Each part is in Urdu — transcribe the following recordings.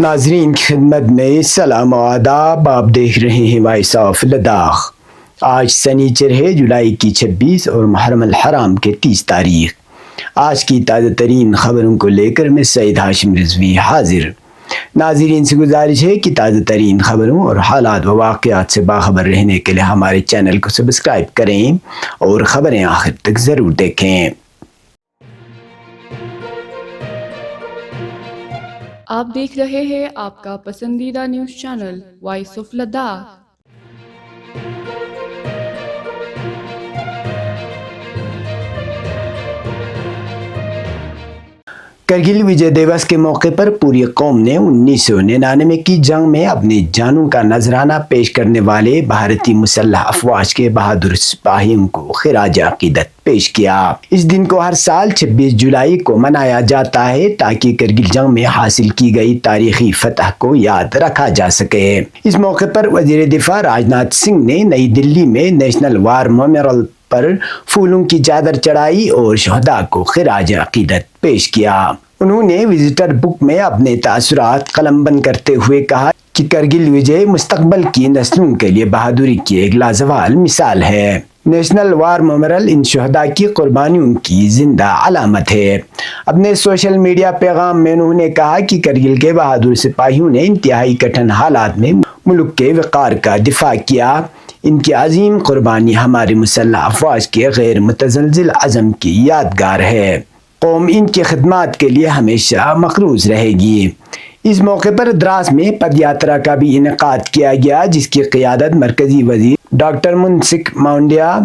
ناظرین کی خدمت میں سلام و آداب. آپ دیکھ رہے ہیں وائس آف لداخ. آج سنیچر ہے، جولائی کی 26 اور محرم الحرام کے 30 تاریخ. آج کی تازہ ترین خبروں کو لے کر میں سعید ہاشم رضوی حاضر. ناظرین سے گزارش ہے کہ تازہ ترین خبروں اور حالات و واقعات سے باخبر رہنے کے لیے ہمارے چینل کو سبسکرائب کریں اور خبریں آخر تک ضرور دیکھیں. آپ دیکھ رہے ہیں آپ کا پسندیدہ news channel Voice of Ladakh. Kargil Vijay Diwas کے موقع پر پوری قوم نے 1999 کی جنگ میں اپنی جانوں کا نذرانہ پیش کرنے والے بھارتی مسلح افواج کے بہادر سپاہیوں کو خراج عقیدت پیش کیا. اس دن کو ہر سال 26 جولائی کو منایا جاتا ہے تاکہ کرگل جنگ میں حاصل کی گئی تاریخی فتح کو یاد رکھا جا سکے. اس موقع پر وزیر دفاع راجناتھ سنگھ نے نئی دلی میں نیشنل وار میموریل پر پھولوں کی چادر چڑھائی اور شہداء کو خراج عقیدت پیش کیا. انہوں نے وزٹر بک میں اپنے تاثرات قلم بند کرتے ہوئے کہا کہ کرگل وجے مستقبل کی نسلوں کے لیے بہادری کی ایک لازوال مثال ہے. نیشنل وار میموریل ان شہداء کی قربانیوں کی زندہ علامت ہے. اپنے سوشل میڈیا پیغام میں انہوں نے کہا کہ کرگل کے بہادر سپاہیوں نے انتہائی کٹھن حالات میں ملک کے وقار کا دفاع کیا. ان کی عظیم قربانی ہماری مسلح افواج کے غیر متزلزل عزم کی یادگار ہے. قوم ان کی خدمات کے لیے ہمیشہ مقروض رہے گی. اس موقع پر دراس میں پد یاترا کا بھی انعقاد کیا گیا جس کی قیادت مرکزی وزیر doctor Mansukh Mandaviya,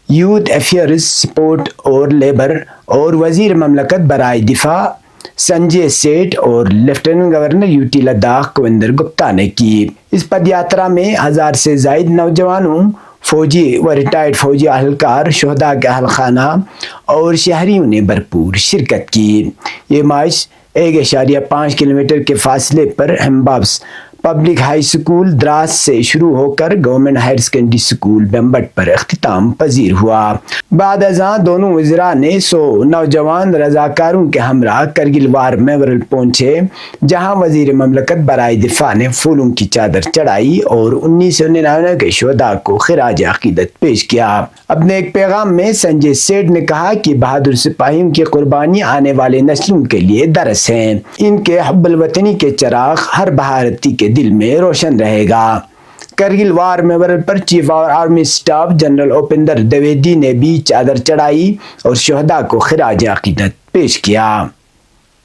youth affairs, sport اور لیبر اور وزیر مملکت برائے دفاع سنجے سیٹھ اور lieutenant governor U T Ladakh Kavinder Gupta نے کی. اس پد یاترا میں 1000 سے زائد نوجوانوں، فوجی و ریٹائرڈ فوجی اہلکار، شہداء کے اہل خانہ اور شہریوں نے بھرپور شرکت کی. یہ مارچ 1.5 کلومیٹر کے فاصلے پر ہمبابس پبلک ہائی اسکول دراس سے شروع ہو کر گورنمنٹ ہائر سیکنڈری اسکول بیمبٹ پر اختتام پذیر ہوا. بعد ازاں دونوں وزراء نے 100 نوجوان رضاکاروں کے ہمراہ کرگل وار میموریل پہنچے جہاں وزیر مملکت برائے دفاع نے پھولوں کی چادر چڑھائی اور 1999 کے شہداء کو خراج عقیدت پیش کیا. اپنے ایک پیغام میں سنجے سیٹھ نے کہا کہ بہادر سپاہیوں کی قربانی آنے والے نسلوں کے لیے درس ہیں. ان کے حب الوطنی کے چراغ ہر بھارتی کے دل میں روشن رہے گا. کرگل وار میموریل پر chief of army staff general Upendra Dwivedi نے بھی چادر چڑھائی اور شہداء کو خراج عقیدت پیش کیا.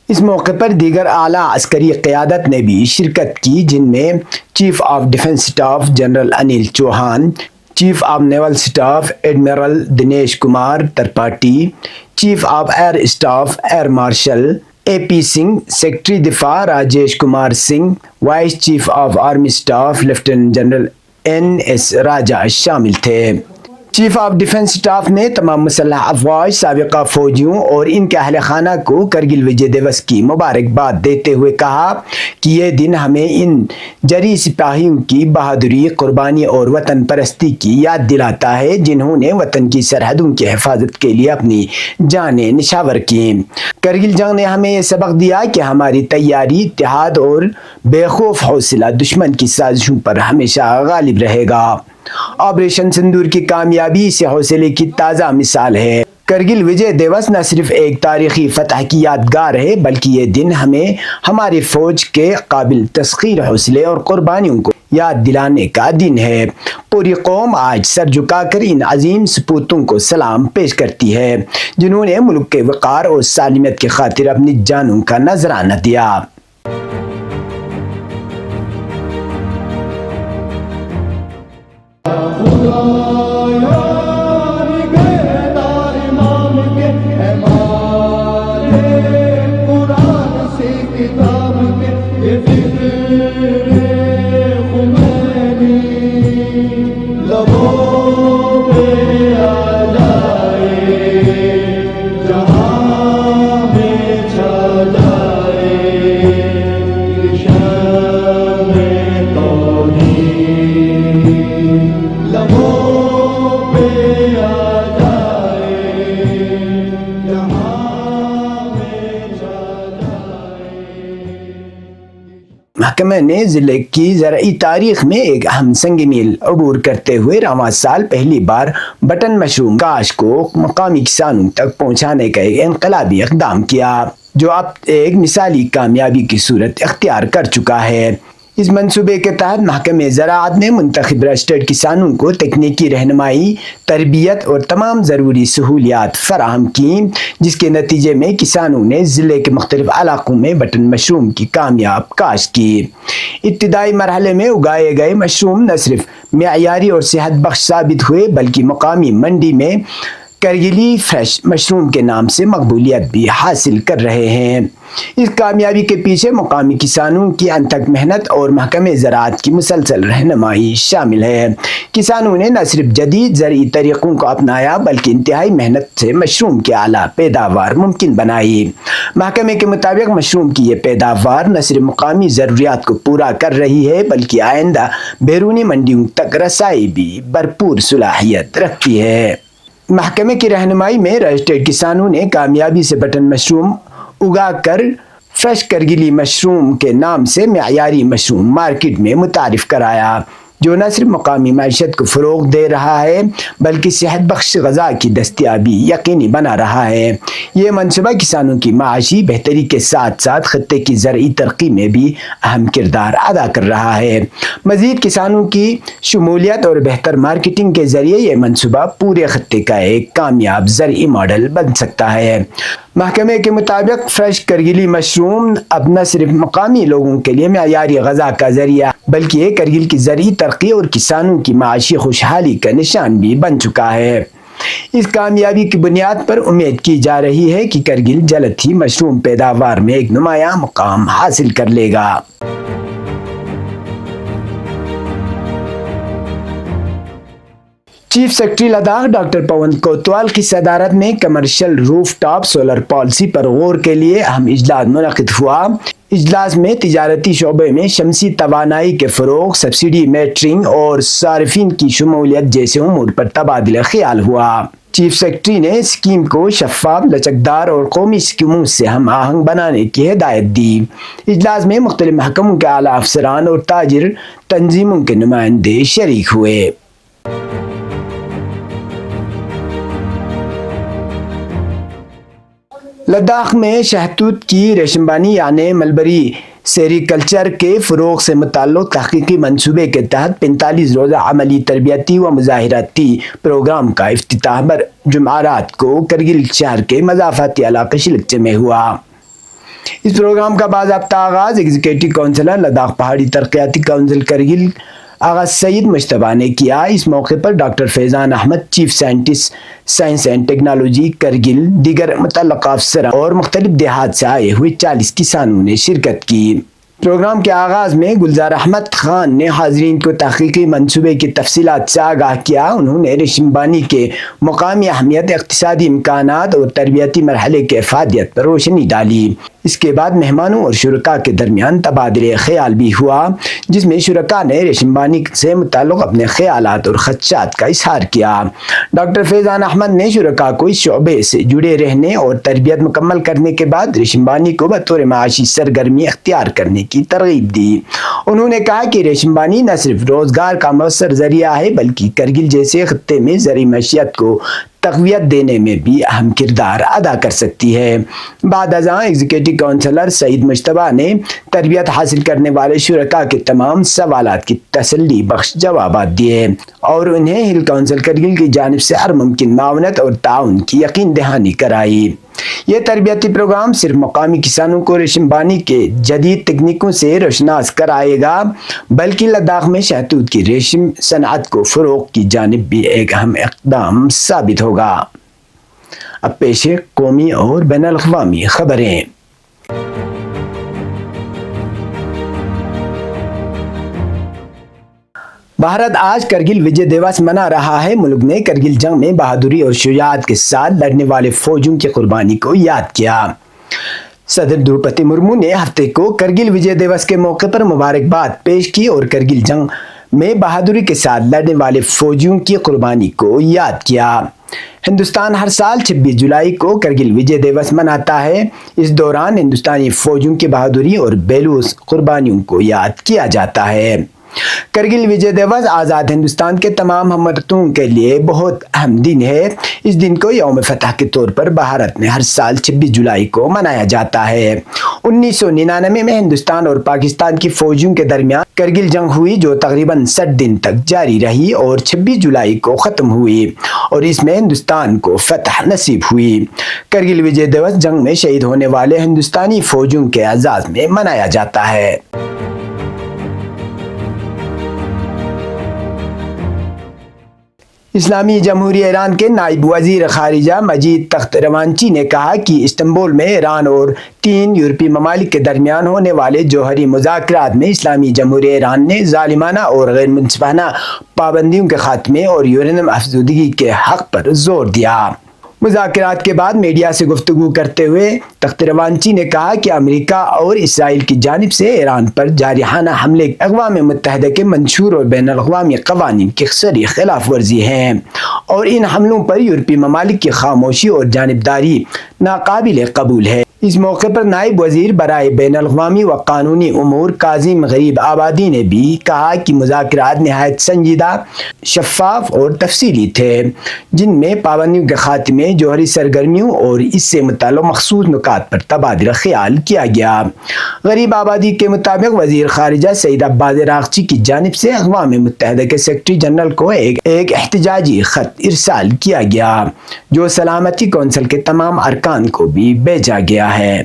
اس موقع پر دیگر اعلیٰ عسکری قیادت نے بھی شرکت کی جن میں chief of defence staff general Anil Chauhan, chief of naval staff admiral Dinesh Kumar Tripathi, chief of air staff air marshal A P Singh, secretary دفاع Rajesh Kumar Singh, vice chief of army staff lieutenant general N S Raja شامل تھے. چیف آف ڈیفنس اسٹاف نے تمام مسلح افواج، سابقہ فوجیوں اور ان کے اہل خانہ کو کرگل وجے دیوس کی مبارکباد دیتے ہوئے کہا کہ یہ دن ہمیں ان جری سپاہیوں کی بہادری، قربانی اور وطن پرستی کی یاد دلاتا ہے جنہوں نے وطن کی سرحدوں کی حفاظت کے لیے اپنی جانیں نشاور کی. کرگل جنگ نے ہمیں یہ سبق دیا کہ ہماری تیاری، اتحاد اور بے خوف حوصلہ دشمن کی سازشوں پر ہمیشہ غالب رہے گا. آپریشن سندور کی کامیابی اس حوصلے کی تازہ مثال ہے. کرگل وجے دیوس نہ صرف ایک تاریخی فتح کی یادگار ہے بلکہ یہ دن ہمیں ہماری فوج کے قابل تسخیر حوصلے اور قربانیوں کو یاد دلانے کا دن ہے. پوری قوم آج سر جھکا کر ان عظیم سپوتوں کو سلام پیش کرتی ہے جنہوں نے ملک کے وقار اور سالمیت کی خاطر اپنی جانوں کا نذرانہ دیا. لبوں محکمہ نے ضلع کی زرعی تاریخ میں ایک اہم سنگ میل عبور کرتے ہوئے رواں سال پہلی بار بٹن مشروم کاشت کو مقامی کسانوں تک پہنچانے کا ایک انقلابی اقدام کیا، جو اب ایک مثالی کامیابی کی صورت اختیار کر چکا ہے۔ اس منصوبے کے تحت محکمہ زراعت نے منتخب رجسٹرڈ کسانوں کو تکنیکی رہنمائی، تربیت اور تمام ضروری سہولیات فراہم کی، جس کے نتیجے میں کسانوں نے ضلع کے مختلف علاقوں میں بٹن مشروم کی کامیاب کاشت کی۔ ابتدائی مرحلے میں اگائے گئے مشروم نہ صرف معیاری اور صحت بخش ثابت ہوئے بلکہ مقامی منڈی میں کرگلی فریش مشروم کے نام سے مقبولیت بھی حاصل کر رہے ہیں۔ اس کامیابی کے پیچھے مقامی کسانوں کی انتھک محنت اور محکمہ زراعت کی مسلسل رہنمائی شامل ہے۔ کسانوں نے نہ صرف جدید زرعی طریقوں کو اپنایا بلکہ انتہائی محنت سے مشروم کی اعلیٰ پیداوار ممکن بنائی۔ محکمے کے مطابق مشروم کی یہ پیداوار نہ صرف مقامی ضروریات کو پورا کر رہی ہے بلکہ آئندہ بیرونی منڈیوں تک رسائی بھی بھرپور صلاحیت رکھتی ہے۔ محکمے کی رہنمائی میں رجسٹرڈ کسانوں نے کامیابی سے بٹن مشروم اگا کر فریش کرگلی مشروم کے نام سے معیاری مشروم مارکیٹ میں متعارف کرایا، جو نہ صرف مقامی معیشت کو فروغ دے رہا ہے بلکہ صحت بخش غذا کی دستیابی یقینی بنا رہا ہے۔ یہ منصوبہ کسانوں کی معاشی بہتری کے ساتھ ساتھ خطے کی زرعی ترقی میں بھی اہم کردار ادا کر رہا ہے۔ مزید کسانوں کی شمولیت اور بہتر مارکیٹنگ کے ذریعے یہ منصوبہ پورے خطے کا ایک کامیاب زرعی ماڈل بن سکتا ہے۔ محکمے کے مطابق فریش کرگلی مشروم اب نہ صرف مقامی لوگوں کے لیے معیاری غذا کا ذریعہ بلکہ یہ کرگل کی زرعی ترقی اور کسانوں کی معاشی خوشحالی کا نشان بھی بن چکا ہے۔ اس کامیابی کی بنیاد پر امید کی جا رہی ہے کہ کرگل جلد ہی مشروم پیداوار میں ایک نمایاں مقام حاصل کر لے گا۔ چیف سیکرٹری لداخ ڈاکٹر پون کوتوال کی صدارت میں کمرشل روف ٹاپ سولر پالیسی پر غور کے لیے اہم اجلاس منعقد ہوا۔ اجلاس میں تجارتی شعبے میں شمسی توانائی کے فروغ، سبسڈی میٹرنگ اور صارفین کی شمولیت جیسے امور پر تبادلہ خیال ہوا۔ چیف سیکرٹری نے اسکیم کو شفاف، لچکدار اور قومی اسکیموں سے ہم آہنگ بنانے کی ہدایت دی۔ اجلاس میں مختلف محکموں کے اعلیٰ افسران اور تاجر تنظیموں کے نمائندے شریک ہوئے۔ لداخ میں شہتوت کی ریشم بانی یعنی ملبری سیریکلچر کے فروغ سے متعلق تحقیقی منصوبے کے تحت 45 روزہ عملی تربیتی و مظاہراتی پروگرام کا افتتاح جمعرات کو کرگل شہر کے مضافاتی علاقے شلکچے میں ہوا۔ اس پروگرام کا باضابطہ آغاز ایگزیکٹو کونسلر لداخ پہاڑی ترقیاتی کونسل کرگل آغاز سعید مجتبیٰ نے کیا۔ اس موقع پر doctor Faizan Ahmad, chief scientist science and technology Kargil, دیگر متعلقہ افسران اور مختلف دیہات سے آئے ہوئے 40 کسانوں نے شرکت کی۔ پروگرام کے آغاز میں گلزار احمد خان نے حاضرین کو تحقیقی منصوبے کی تفصیلات سے آگاہ کیا۔ انہوں نے ریشم بانی کے مقامی اہمیت، اقتصادی امکانات اور تربیتی مرحلے کے افادیت پر روشنی ڈالی۔ اس کے بعد مہمانوں اور شرکاء کے درمیان تبادلہ خیال بھی ہوا، جس میں شرکاء نے ریشم بانی سے متعلق اپنے خیالات اور خدشات کا اظہار کیا۔ ڈاکٹر فیضان احمد نے شرکاء کو اس شعبے سے جڑے رہنے اور تربیت مکمل کرنے کے بعد ریشم بانی کو بطور معاشی سرگرمی اختیار کرنے کی ترغیب دی۔ انہوں نے کہا کہ ریشم بانی نہ صرف روزگار کا مؤثر ذریعہ ہے بلکہ کرگل جیسے خطے میں زرعی معیشت کو تقویت دینے میں بھی اہم کردار ادا کر سکتی ہے۔ بعد ازاں ایگزیکٹو کونسلر سعید مجتبیٰ نے تربیت حاصل کرنے والے شرکاء کے تمام سوالات کی تسلی بخش جوابات دیے اور انہیں ہل کونسل کرگل کی جانب سے ہر ممکن معاونت اور تعاون کی یقین دہانی کرائی۔ یہ تربیتی پروگرام صرف مقامی کسانوں کو ریشم بانی کے جدید تکنیکوں سے روشناس کرائے گا بلکہ لداخ میں شہتوت کی ریشم صنعت کو فروغ کی جانب بھی ایک اہم اقدام ثابت ہوگا۔ اب پیش ہے قومی اور بین الاقوامی خبریں۔ بھارت آج کرگل وجے دیوس منا رہا ہے۔ ملک نے کرگل جنگ میں بہادری اور شجاعت کے ساتھ لڑنے والے فوجیوں کی قربانی کو یاد کیا۔ صدر دروپدی مرمو نے ہفتے کو کرگل وجے دیوس کے موقع پر مبارکباد پیش کی اور کرگل جنگ میں بہادری کے ساتھ لڑنے والے فوجیوں کی قربانی کو یاد کیا۔ ہندوستان ہر سال 26 جولائی کو کرگل وجے دیوس مناتا ہے۔ اس دوران ہندوستانی فوجوں کی بہادری اور بیلوس قربانیوں کو یاد کیا جاتا ہے۔ کرگل وجے دیوس آزاد ہندوستان کے تمام ہم وطنوں کے لیے بہت اہم دن ہے۔ اس دن کو یوم فتح کے طور پر بھارت میں ہر سال 26 جولائی کو منایا جاتا ہے۔ 1999 میں ہندوستان اور پاکستان کی فوجوں کے درمیان کرگل جنگ ہوئی جو تقریباً 60 دن تک جاری رہی اور 26 جولائی کو ختم ہوئی اور اس میں ہندوستان کو فتح نصیب ہوئی۔ کرگل وجے دیوس جنگ میں شہید ہونے والے ہندوستانی فوجوں کے اعزاز میں منایا جاتا ہے۔ اسلامی جمہوریہ ایران کے نائب وزیر خارجہ مجید تخت روانچی نے کہا کہ استنبول میں ایران اور 3 یورپی ممالک کے درمیان ہونے والے جوہری مذاکرات میں اسلامی جمہوریہ ایران نے ظالمانہ اور غیر منصفانہ پابندیوں کے خاتمے اور یورینیم افزودگی کے حق پر زور دیا۔ مذاکرات کے بعد میڈیا سے گفتگو کرتے ہوئے تخت روانچی نے کہا کہ امریکہ اور اسرائیل کی جانب سے ایران پر جارحانہ حملے اقوام متحدہ کے منشور اور بین الاقوامی قوانین کی صریح خلاف ورزی ہیں اور ان حملوں پر یورپی ممالک کی خاموشی اور جانبداری ناقابل قبول ہے۔ اس موقع پر نائب وزیر برائے بین الاقوامی و قانونی امور کاظم غریب آبادی نے بھی کہا کہ مذاکرات نہایت سنجیدہ، شفاف اور تفصیلی تھے جن میں پابندیوں کے خاتمے، جوہری سرگرمیوں اور اس سے متعلق مخصوص نکات پر تبادلہ خیال کیا گیا۔ غریب آبادی کے مطابق وزیر خارجہ سعید عباس عراقچی کی جانب سے اقوام متحدہ کے سیکرٹری جنرل کو ایک احتجاجی خط ارسال کیا گیا جو سلامتی کونسل کے تمام ارکان کو بھی بھیجا گیا ہے۔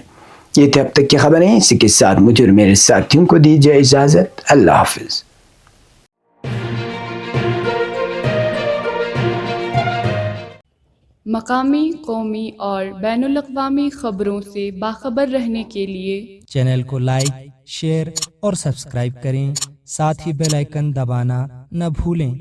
یہ تھے اب تک کی خبریں، اسی کے ساتھ مجھے اور میرے ساتھیوں کو دیجیے اجازت۔ اللہ حافظ۔ مقامی، قومی اور بین الاقوامی خبروں سے باخبر رہنے کے لیے چینل کو لائک، شیئر اور سبسکرائب کریں، ساتھ ہی بیل آئیکن دبانا نہ بھولیں۔